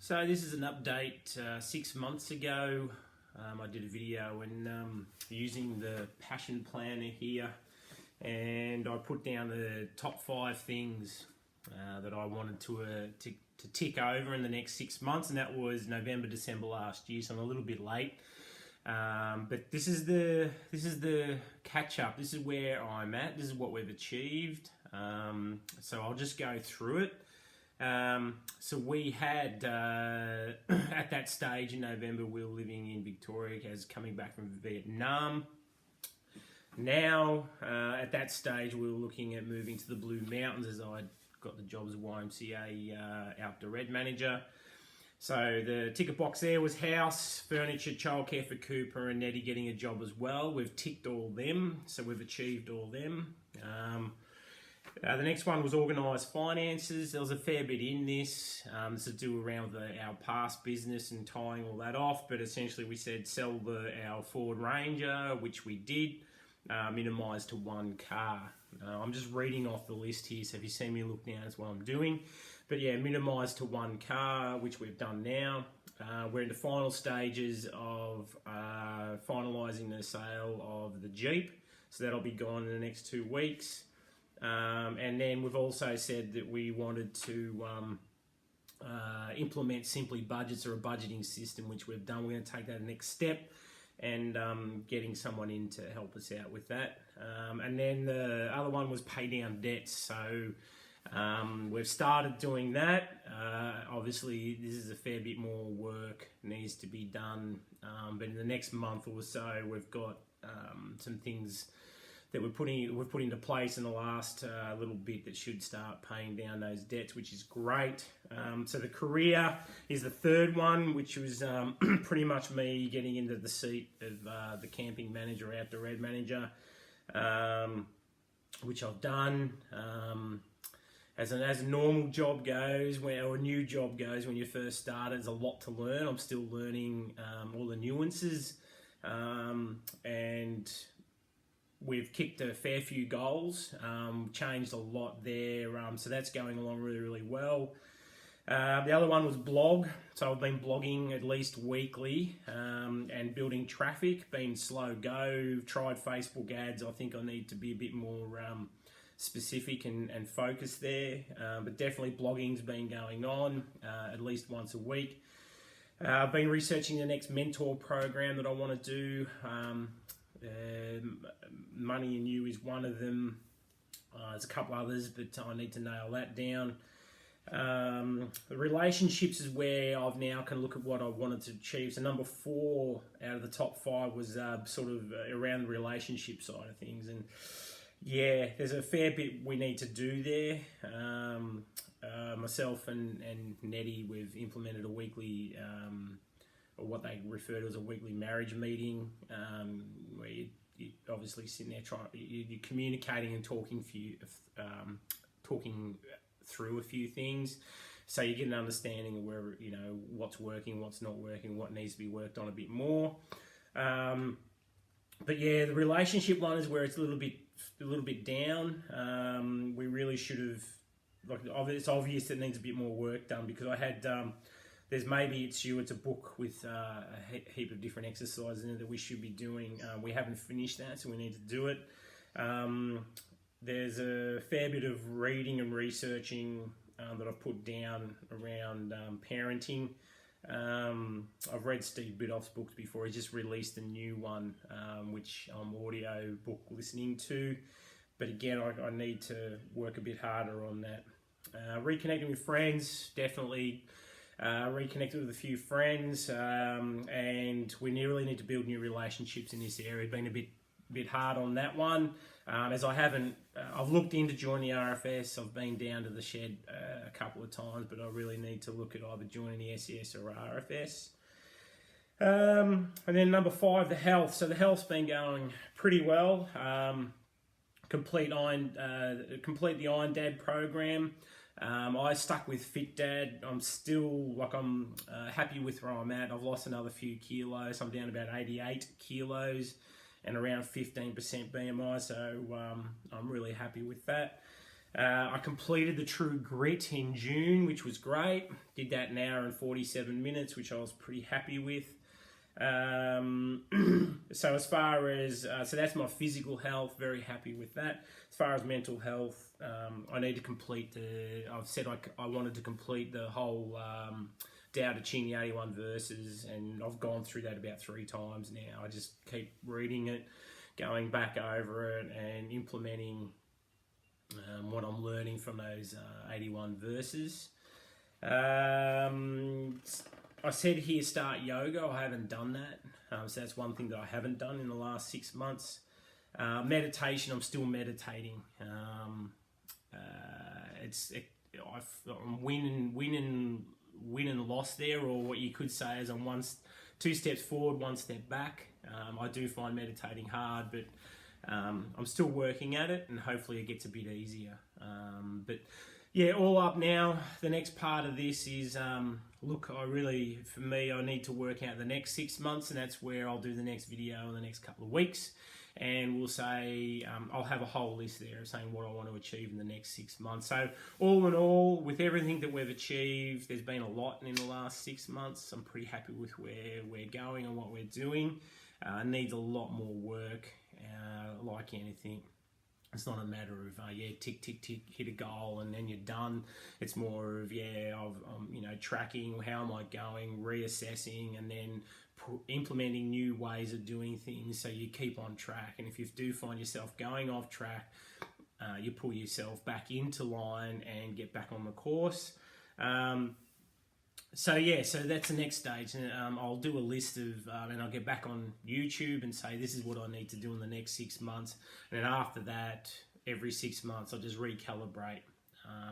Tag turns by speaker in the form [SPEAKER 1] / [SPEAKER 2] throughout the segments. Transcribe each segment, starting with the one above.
[SPEAKER 1] So this is an update 6 months ago. I did a video and using the Passion Planner here, and I put down the top 5 things that I wanted to tick over in the next 6 months, and that was November, December last year. So I'm a little bit late, but this is the catch up. This is where I'm at. This is what we've achieved. So I'll just go through it. So we had, at that stage in November, we were living in Victoria as coming back from Vietnam. Now, at that stage, we were looking at moving to the Blue Mountains as I got the job as YMCA Outdoor Ed Manager. So the ticket box there was house, furniture, childcare for Cooper and Nettie getting a job as well. We've ticked all them, so we've achieved all them. The next one was organised finances. There was a fair bit in this. This is to do around with our past business and tying all that off, but essentially we said sell our Ford Ranger, which we did, minimise to one car. I'm just reading off the list here, so if you see me look down, that's what I'm doing. But yeah, minimise to one car, which we've done now. We're in the final stages of finalising the sale of the Jeep, so that'll be gone in the next 2 weeks. And then we've also said that we wanted to implement Simply Budgets, or a budgeting system, which we've done. We're going to take that next step and getting someone in to help us out with that. And then the other one was pay down debts. So we've started doing that. Obviously, this is a fair bit more work needs to be done. But in the next month or so, we've got some things that we've put into place in the last little bit that should start paying down those debts, which is great. So the career is the third one, which was pretty much me getting into the seat of the camping manager, outdoor ed manager, which I've done. As a normal job goes, or a new job goes, when you first start, there's a lot to learn. I'm still learning all the nuances, and we've kicked a fair few goals, changed a lot there, so that's going along really, really well. The other one was blog, so I've been blogging at least weekly and building traffic, been slow go, tried Facebook ads. I think I need to be a bit more specific and focused there, but definitely blogging's been going on at least once a week. I've been researching the next mentor program that I want to do. Money and You is one of them. There's a couple others, but I need to nail that down. The relationships is where I've now can look at what I wanted to achieve. So number 4 out of the top 5 was sort of around the relationship side of things, and yeah, there's a fair bit we need to do there. Myself and Nettie, we've implemented a weekly, or what they refer to as a weekly marriage meeting, where you obviously sitting there you're communicating and talking through a few things, so you get an understanding of where, what's working, what's not working, what needs to be worked on a bit more. But yeah, the relationship one is where it's a little bit down. We really should have, it's obvious that it needs a bit more work done, because I had there's Maybe It's You. It's a book with a heap of different exercises in it that we should be doing. We haven't finished that, so we need to do it. There's a fair bit of reading and researching that I've put down around parenting. I've read Steve Biddulph's books before. He's just released a new one, which I'm audio book listening to. But again, I need to work a bit harder on that. Reconnecting with friends, definitely. Reconnected with a few friends, and we really need to build new relationships in this area. Been a bit hard on that one, as I haven't. I've looked into joining the RFS. I've been down to the shed a couple of times, but I really need to look at either joining the SES or RFS. And then number 5, the health. So the health's been going pretty well. Complete the Iron Dad program. I stuck with Fit Dad. I'm still I'm happy with where I'm at. I've lost another few kilos. I'm down about 88 kilos and around 15% BMI, so I'm really happy with that. I completed the True Grit in June, which was great. Did that in an hour and 47 minutes, which I was pretty happy with. So as far as, so that's my physical health, very happy with that. As far as mental health, I need to complete I've said I wanted to complete the whole Tao Te Ching, the 81 verses, and I've gone through that about 3 times now. I just keep reading it, going back over it, and implementing what I'm learning from those 81 verses. I said here start yoga. I haven't done that. So that's one thing that I haven't done in the last 6 months. Meditation, I'm still meditating. I'm win and loss there, or what you could say is I'm 2 steps forward, 1 step back. I do find meditating hard, but I'm still working at it, and hopefully it gets a bit easier. But yeah, all up now. The next part of this is, look, for me, I need to work out the next 6 months, and that's where I'll do the next video in the next couple of weeks. And we'll say, I'll have a whole list there of saying what I want to achieve in the next 6 months. So all in all, with everything that we've achieved, there's been a lot in the last 6 months. I'm pretty happy with where we're going and what we're doing. Needs a lot more work, like anything. It's not a matter of, tick, tick, tick, hit a goal and then you're done. It's more of, tracking, how am I going, reassessing, and then implementing new ways of doing things so you keep on track. And if you do find yourself going off track, you pull yourself back into line and get back on the course. So that's the next stage, and I'll do a list of, and I'll get back on YouTube and say this is what I need to do in the next 6 months, and then after that, every 6 months, I'll just recalibrate,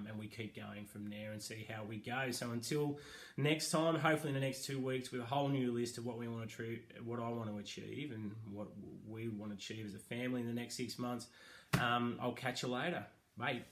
[SPEAKER 1] and we keep going from there and see how we go. So until next time, hopefully in the next 2 weeks, with a whole new list of what we want to what I want to achieve, and what we want to achieve as a family in the next 6 months. I'll catch you later, mate.